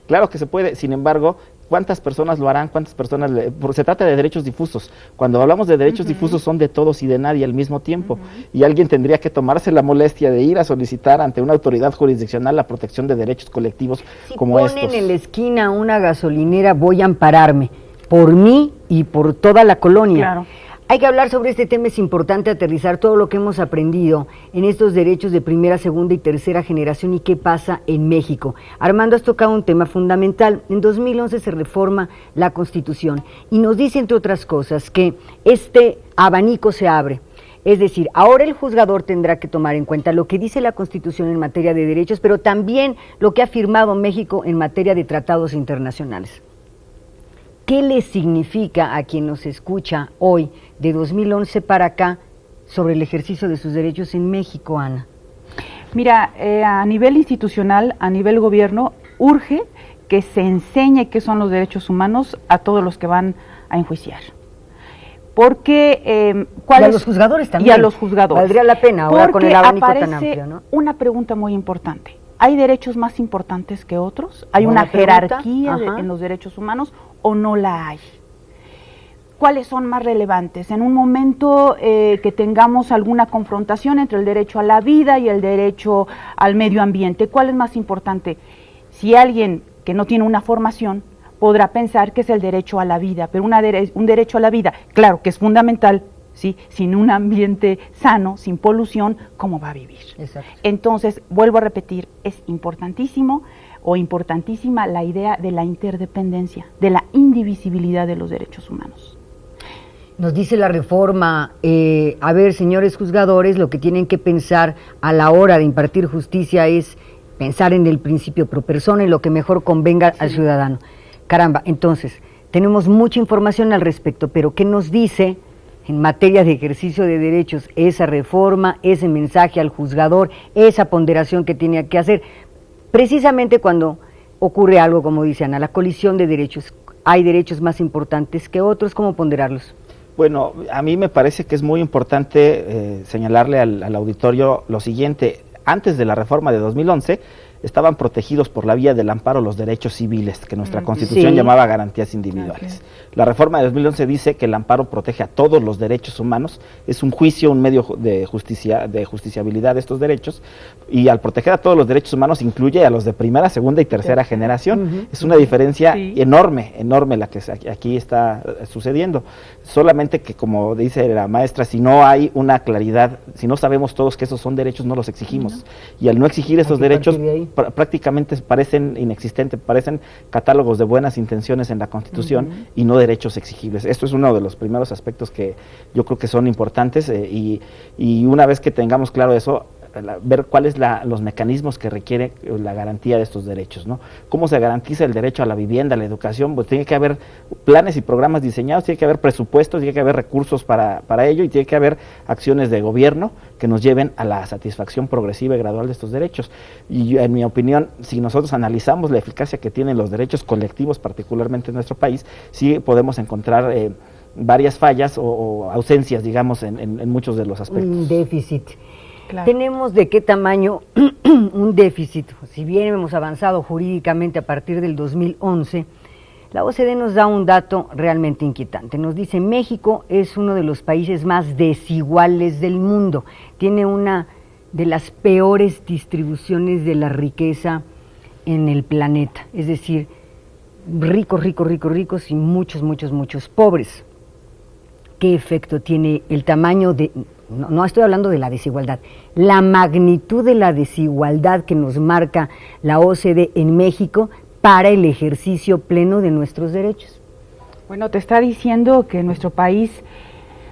S4: claro que se puede. Sin embargo, ¿cuántas personas lo harán? ¿Cuántas personas? Se trata de derechos difusos. Cuando hablamos de derechos difusos son de todos y de nadie al mismo tiempo. Y alguien tendría que tomarse la molestia de ir a solicitar ante una autoridad jurisdiccional la protección de derechos colectivos como estos. Si
S2: ponen en la esquina una gasolinera, voy a ampararme por mí y por toda la colonia. Claro. Hay que hablar sobre este tema, es importante aterrizar todo lo que hemos aprendido en estos derechos de primera, segunda y tercera generación y qué pasa en México. Armando, has tocado un tema fundamental. En 2011 se reforma la Constitución y nos dice, entre otras cosas, que este abanico se abre. Es decir, ahora el juzgador tendrá que tomar en cuenta lo que dice la Constitución en materia de derechos, pero también lo que ha firmado México en materia de tratados internacionales. ¿Qué le significa a quien nos escucha hoy, de 2011 para acá, sobre el ejercicio de sus derechos en México, Ana?
S3: Mira, a nivel institucional, a nivel gobierno, urge que se enseñe qué son los derechos humanos a todos los que van a enjuiciar. Porque,
S2: y a los juzgadores también.
S3: Y a los juzgadores.
S2: Valdría la pena ahora con el abanico tan amplio, ¿no?
S3: Una pregunta muy importante. ¿Hay derechos más importantes que otros? ¿Hay una jerarquía en los derechos humanos o no la hay? ¿Cuáles son más relevantes? En un momento que tengamos alguna confrontación entre el derecho a la vida y el derecho al medio ambiente, ¿cuál es más importante? Si alguien que no tiene una formación podrá pensar que es el derecho a la vida, pero un derecho a la vida, claro que es fundamental, ¿sí? Sin un ambiente sano, sin polución, ¿cómo va a vivir? Exacto. Entonces, vuelvo a repetir, es importantísimo o importantísima la idea de la interdependencia, de la indivisibilidad de los derechos humanos.
S2: Nos dice la reforma, a ver, señores juzgadores, lo que tienen que pensar a la hora de impartir justicia es pensar en el principio pro persona y lo que mejor convenga al ciudadano. Caramba, entonces, tenemos mucha información al respecto, pero ¿qué nos dice en materia de ejercicio de derechos esa reforma, ese mensaje al juzgador, esa ponderación que tiene que hacer? Precisamente cuando ocurre algo, como dice Ana, la colisión de derechos, hay derechos más importantes que otros, ¿cómo ponderarlos?
S4: Bueno, a mí me parece que es muy importante señalarle al auditorio lo siguiente. Antes de la reforma de 2011, estaban protegidos por la vía del amparo los derechos civiles, que nuestra Constitución llamaba garantías individuales. La reforma de 2011 dice que el amparo protege a todos los derechos humanos, es un juicio, un medio de justiciabilidad de estos derechos, y al proteger a todos los derechos humanos incluye a los de primera, segunda y tercera generación. Es una diferencia enorme la que aquí está sucediendo. Solamente que, como dice la maestra, si no hay una claridad, si no sabemos todos que esos son derechos, no los exigimos. Y al no exigir esos derechos, prácticamente parecen inexistentes, parecen catálogos de buenas intenciones en la Constitución y no derechos exigibles. Esto es uno de los primeros aspectos que yo creo que son importantes y una vez que tengamos claro eso, ver cuáles los mecanismos que requiere la garantía de estos derechos, ¿no? ¿Cómo se garantiza el derecho a la vivienda, a la educación? Pues tiene que haber planes y programas diseñados, tiene que haber presupuestos, tiene que haber recursos para ello y tiene que haber acciones de gobierno que nos lleven a la satisfacción progresiva y gradual de estos derechos. Y en mi opinión, si nosotros analizamos la eficacia que tienen los derechos colectivos, particularmente en nuestro país, sí podemos encontrar varias fallas o ausencias, digamos, en muchos de los aspectos.
S2: Un déficit.
S3: Claro.
S2: ¿Tenemos de qué tamaño un déficit? Si bien hemos avanzado jurídicamente a partir del 2011, la OCDE nos da un dato realmente inquietante. Nos dice: México es uno de los países más desiguales del mundo. Tiene una de las peores distribuciones de la riqueza en el planeta. Es decir, ricos y muchos pobres. ¿Qué efecto tiene el tamaño de... No estoy hablando de la desigualdad, la magnitud de la desigualdad que nos marca la OCDE en México para el ejercicio pleno de nuestros derechos?
S3: Bueno, te está diciendo que en nuestro país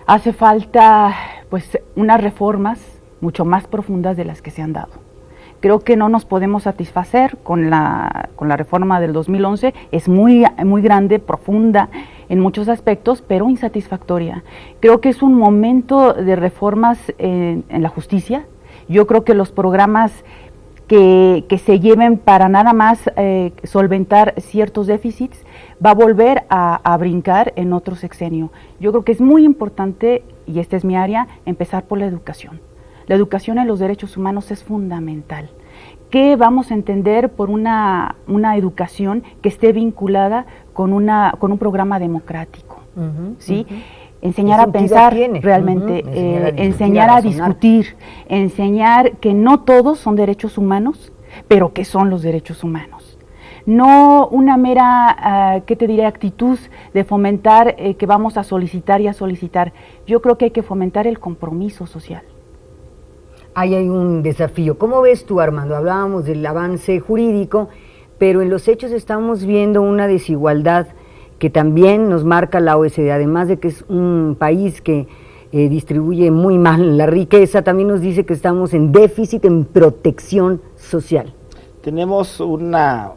S3: hace falta pues unas reformas mucho más profundas de las que se han dado. Creo que no nos podemos satisfacer con la reforma del 2011, es muy grande, profunda en muchos aspectos, pero insatisfactoria. Creo que es un momento de reformas en la justicia. Yo creo que los programas que se lleven para nada más solventar ciertos déficits va a volver a brincar en otro sexenio. Yo creo que es muy importante, y esta es mi área, empezar por la educación. La educación en los derechos humanos es fundamental. ¿Qué vamos a entender por una educación que esté vinculada con un programa democrático? ¿Sí? Enseñar a pensar realmente, enseñar a discutir, enseñar que no todos son derechos humanos, pero que son los derechos humanos. No una mera, ¿qué te diré?, actitud de fomentar que vamos a solicitar y a solicitar. Yo creo que hay que fomentar el compromiso social.
S2: Ahí hay un desafío. ¿Cómo ves tú, Armando? Hablábamos del avance jurídico, pero en los hechos estamos viendo una desigualdad que también nos marca la OCDE, además de que es un país que distribuye muy mal la riqueza, también nos dice que estamos en déficit en protección social.
S4: Tenemos una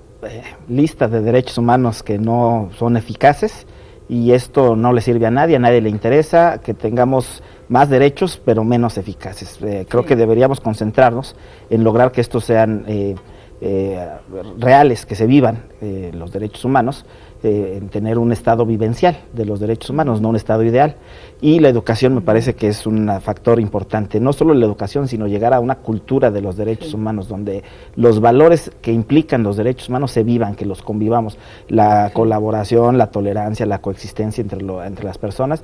S4: lista de derechos humanos que no son eficaces y esto no le sirve a nadie le interesa que tengamos más derechos pero menos eficaces. Creo que deberíamos concentrarnos en lograr que estos sean reales, que se vivan los derechos humanos, en tener un estado vivencial de los derechos humanos, no un estado ideal. Y la educación me parece que es un factor importante, no solo la educación, sino llegar a una cultura de los derechos humanos, donde los valores que implican los derechos humanos se vivan, que los convivamos, la colaboración, la tolerancia, la coexistencia entre las personas.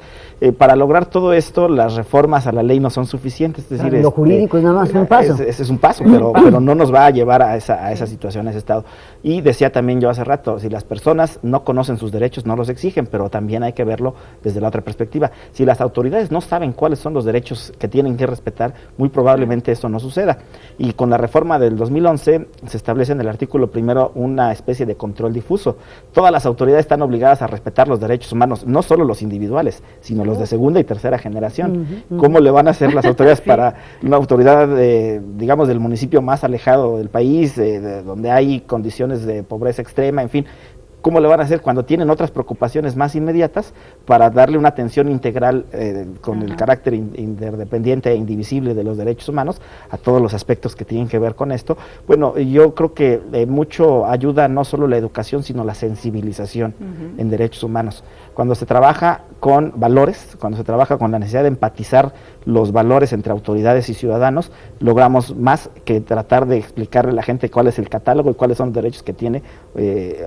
S4: Para lograr todo esto, las reformas a la ley no son suficientes. Es decir,
S2: lo jurídico es nada más un paso.
S4: Ese es un paso, pero no nos va a llevar a esa situación, a ese estado. Y decía también yo hace rato, si las personas no conocen sus derechos, no los exigen, pero también hay que verlo desde la otra perspectiva. Si las autoridades no saben cuáles son los derechos que tienen que respetar, muy probablemente esto no suceda. Y con la reforma del 2011 se establece en el artículo primero una especie de control difuso. Todas las autoridades están obligadas a respetar los derechos humanos, no solo los individuales, sino los de segunda y tercera generación. ¿Cómo le van a hacer las autoridades para una autoridad, digamos, del municipio más alejado del país, donde hay condiciones de pobreza extrema, en fin? ¿Cómo le van a hacer cuando tienen otras preocupaciones más inmediatas para darle una atención integral con el carácter interdependiente e indivisible de los derechos humanos a todos los aspectos que tienen que ver con esto? Bueno, yo creo que mucho ayuda no solo la educación, sino la sensibilización en derechos humanos. Cuando se trabaja con valores, cuando se trabaja con la necesidad de empatizar los valores entre autoridades y ciudadanos, logramos más que tratar de explicarle a la gente cuál es el catálogo y cuáles son los derechos que tiene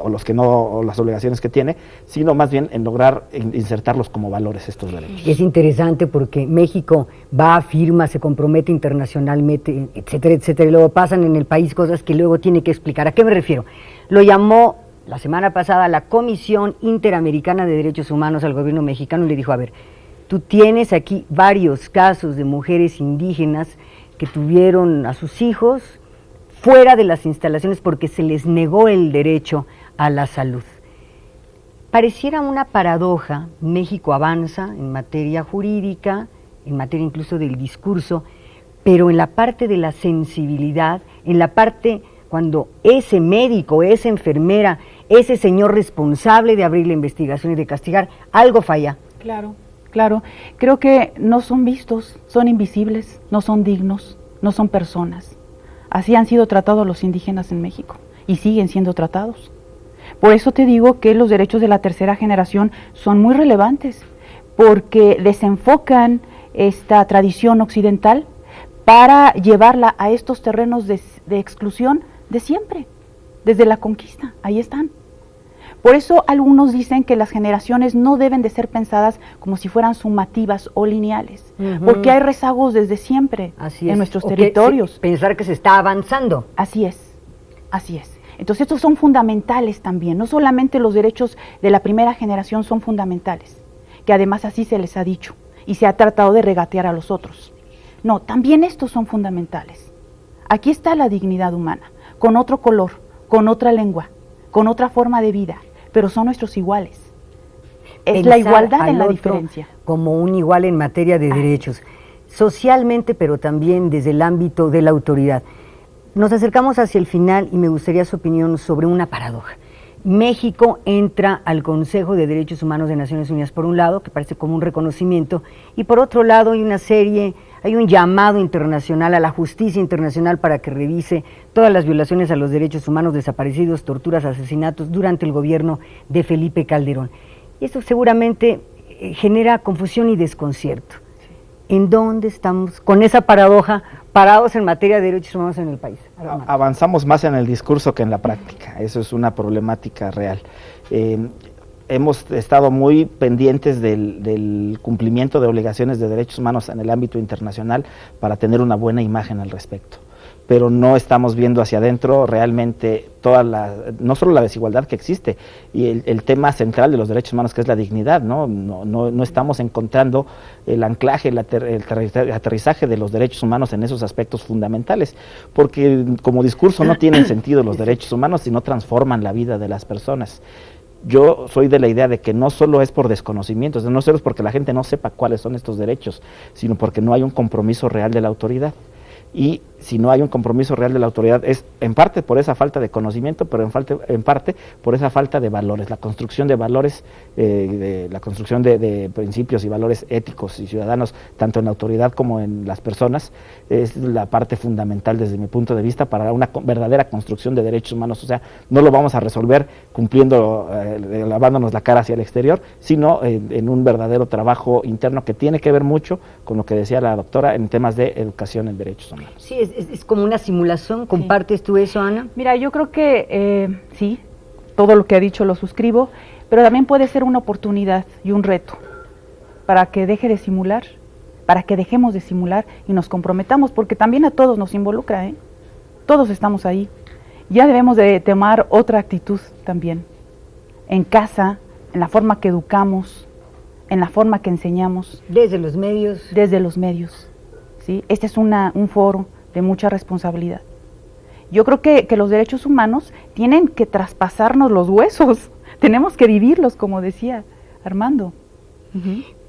S4: o los que no, o las obligaciones que tiene, sino más bien en lograr insertarlos como valores estos derechos.
S2: Es interesante porque México va, firma, se compromete internacionalmente, etcétera, y luego pasan en el país cosas que luego tiene que explicar. ¿A qué me refiero? Lo llamó la semana pasada la Comisión Interamericana de Derechos Humanos al gobierno mexicano y le dijo: a ver, tú tienes aquí varios casos de mujeres indígenas que tuvieron a sus hijos fuera de las instalaciones porque se les negó el derecho a la salud. Pareciera una paradoja, México avanza en materia jurídica, en materia incluso del discurso, pero en la parte de la sensibilidad, en la parte cuando ese médico, esa enfermera, ese señor responsable de abrir la investigación y de castigar, algo falla.
S3: Claro, claro. Creo que no son vistos, son invisibles, no son dignos, no son personas. Así han sido tratados los indígenas en México y siguen siendo tratados. Por eso te digo que los derechos de la tercera generación son muy relevantes, porque desenfocan esta tradición occidental para llevarla a estos terrenos de exclusión de siempre, desde la conquista, ahí están. Por eso algunos dicen que las generaciones no deben de ser pensadas como si fueran sumativas o lineales, porque hay rezagos desde siempre en nuestros territorios.
S2: Pensar que se está avanzando.
S3: Así es, así es. Entonces estos son fundamentales también, no solamente los derechos de la primera generación son fundamentales, que además así se les ha dicho y se ha tratado de regatear a los otros. No, también estos son fundamentales. Aquí está la dignidad humana, con otro color, con otra lengua, con otra forma de vida, pero son nuestros iguales. Es
S2: Pensar
S3: la igualdad en la
S2: otro
S3: diferencia.
S2: Como un igual en materia de derechos, socialmente, pero también desde el ámbito de la autoridad. Nos acercamos hacia el final y me gustaría su opinión sobre una paradoja. México entra al Consejo de Derechos Humanos de Naciones Unidas por un lado, que parece como un reconocimiento, y por otro lado hay un llamado internacional a la justicia internacional para que revise todas las violaciones a los derechos humanos, desaparecidos, torturas, asesinatos durante el gobierno de Felipe Calderón. Y esto seguramente genera confusión y desconcierto. ¿En dónde estamos con esa paradoja parados en materia de derechos humanos en el país?
S4: Avanzamos más en el discurso que en la práctica, eso es una problemática real. Hemos estado muy pendientes del cumplimiento de obligaciones de derechos humanos en el ámbito internacional para tener una buena imagen al respecto, pero no estamos viendo hacia adentro realmente no solo la desigualdad que existe, y el tema central de los derechos humanos, que es la dignidad, no estamos encontrando el anclaje, el aterrizaje de los derechos humanos en esos aspectos fundamentales, porque como discurso no tienen sentido los derechos humanos si no transforman la vida de las personas. Yo soy de la idea de que no solo es por desconocimiento, no solo es porque la gente no sepa cuáles son estos derechos, sino porque no hay un compromiso real de la autoridad. Y si no hay un compromiso real de la autoridad es en parte por esa falta de conocimiento, pero en parte por esa falta de valores, la construcción de valores, la construcción de principios y valores éticos y ciudadanos, tanto en la autoridad como en las personas, es la parte fundamental desde mi punto de vista para una verdadera construcción de derechos humanos. O sea, no lo vamos a resolver cumpliendo, lavándonos la cara hacia el exterior, sino en un verdadero trabajo interno que tiene que ver mucho con lo que decía la doctora en temas de educación en derechos humanos.
S2: Sí, es como una simulación. ¿Compartes tú eso, Ana?
S3: Mira, yo creo que sí, todo lo que ha dicho lo suscribo, pero también puede ser una oportunidad y un reto para que deje de simular, para que dejemos de simular y nos comprometamos, porque también a todos nos involucra, todos estamos ahí. Ya debemos de tomar otra actitud también, en casa, en la forma que educamos, en la forma que enseñamos.
S2: Desde los medios.
S3: Desde los medios, ¿sí? Este es un foro de mucha responsabilidad. Yo creo que los derechos humanos tienen que traspasarnos los huesos, tenemos que vivirlos, como decía Armando.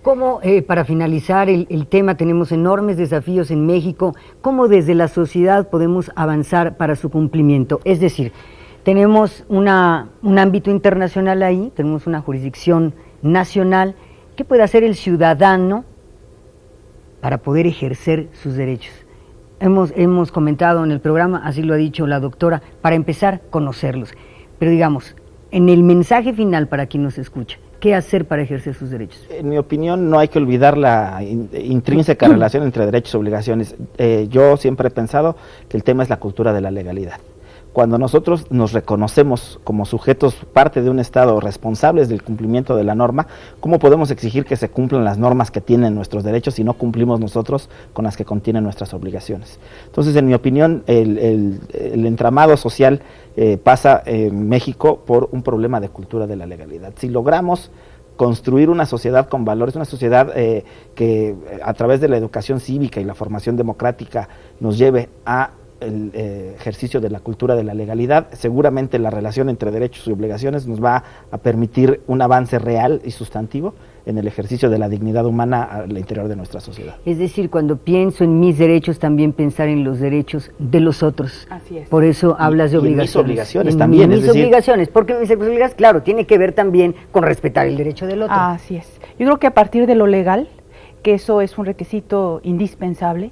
S2: ¿Cómo, para finalizar el tema, tenemos enormes desafíos en México, cómo desde la sociedad podemos avanzar para su cumplimiento? Es decir, tenemos un ámbito internacional ahí, tenemos una jurisdicción nacional. ¿Qué puede hacer el ciudadano para poder ejercer sus derechos? Hemos comentado en el programa, así lo ha dicho la doctora, para empezar, conocerlos. Pero digamos, en el mensaje final para quien nos escucha, ¿qué hacer para ejercer sus derechos?
S4: En mi opinión, no hay que olvidar la intrínseca relación entre derechos y obligaciones. Yo siempre he pensado que el tema es la cultura de la legalidad. Cuando nosotros nos reconocemos como sujetos, parte de un Estado, responsables del cumplimiento de la norma, ¿cómo podemos exigir que se cumplan las normas que tienen nuestros derechos si no cumplimos nosotros con las que contienen nuestras obligaciones? Entonces, en mi opinión, el entramado social pasa en México por un problema de cultura de la legalidad. Si logramos construir una sociedad con valores, una sociedad que a través de la educación cívica y la formación democrática nos lleve a el ejercicio de la cultura de la legalidad. Seguramente la relación entre derechos y obligaciones nos va a permitir un avance real y sustantivo en el ejercicio de la dignidad humana al interior de nuestra sociedad.
S2: Es decir, cuando pienso en mis derechos, también pensar en los derechos de los otros.
S3: Así es.
S2: Por eso hablas de obligaciones.
S4: Mis obligaciones también.
S2: Mis obligaciones, porque mis obligaciones, claro, tiene que ver también con respetar el derecho del otro.
S3: Así es. Yo creo que a partir de lo legal, que eso es un requisito indispensable,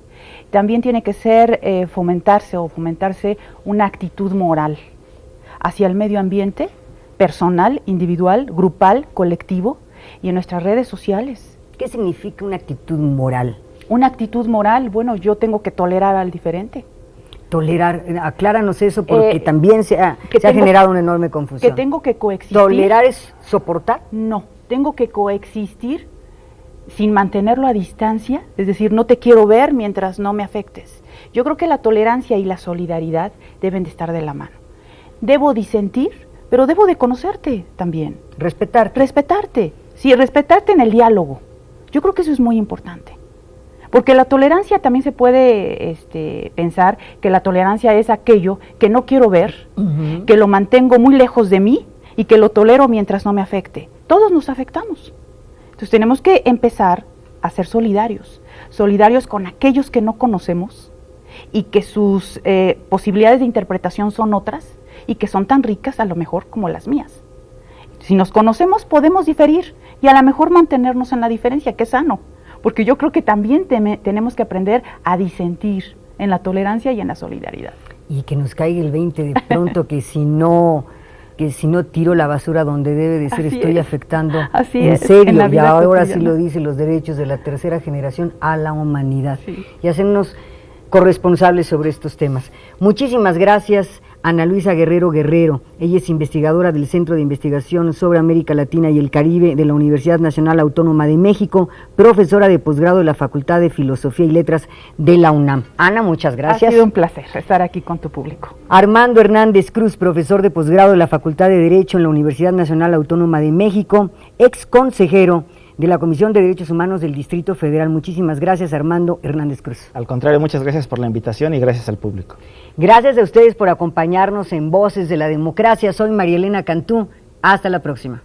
S3: también tiene que ser fomentarse una actitud moral hacia el medio ambiente, personal, individual, grupal, colectivo, y en nuestras redes sociales.
S2: ¿Qué significa una actitud moral?
S3: Una actitud moral, bueno, yo tengo que tolerar al diferente.
S2: Tolerar, acláranos eso, porque también se ha generado una enorme confusión.
S3: Que tengo que coexistir.
S2: ¿Tolerar es soportar?
S3: No, tengo que coexistir sin mantenerlo a distancia, es decir, no te quiero ver mientras no me afectes. Yo creo que la tolerancia y la solidaridad deben de estar de la mano. Debo disentir, pero debo de conocerte también. Respetarte. Sí, respetarte en el diálogo. Yo creo que eso es muy importante. Porque la tolerancia también se puede pensar que la tolerancia es aquello que no quiero ver, que lo mantengo muy lejos de mí y que lo tolero mientras no me afecte. Todos nos afectamos. Entonces tenemos que empezar a ser solidarios con aquellos que no conocemos y que sus posibilidades de interpretación son otras y que son tan ricas a lo mejor como las mías. Si nos conocemos podemos diferir y a lo mejor mantenernos en la diferencia, que es sano, porque yo creo que también tenemos que aprender a disentir en la tolerancia y en la solidaridad.
S2: Y que nos caiga el 20 de pronto, que si no tiro la basura donde debe de ser, estoy afectando en serio, y ahora sí lo dice, los derechos de la tercera generación a la humanidad. Sí. Y hacernos corresponsables sobre estos temas. Muchísimas gracias, Ana Luisa Guerrero Guerrero. Ella es investigadora del Centro de Investigación sobre América Latina y el Caribe de la Universidad Nacional Autónoma de México, profesora de posgrado de la Facultad de Filosofía y Letras de la UNAM. Ana, muchas gracias.
S3: Ha sido un placer estar aquí con tu público.
S2: Armando Hernández Cruz, profesor de posgrado de la Facultad de Derecho en la Universidad Nacional Autónoma de México, ex consejero de la Comisión de Derechos Humanos del Distrito Federal. Muchísimas gracias, Armando Hernández Cruz.
S4: Al contrario, muchas gracias por la invitación y gracias al público.
S2: Gracias a ustedes por acompañarnos en Voces de la Democracia. Soy María Elena Cantú. Hasta la próxima.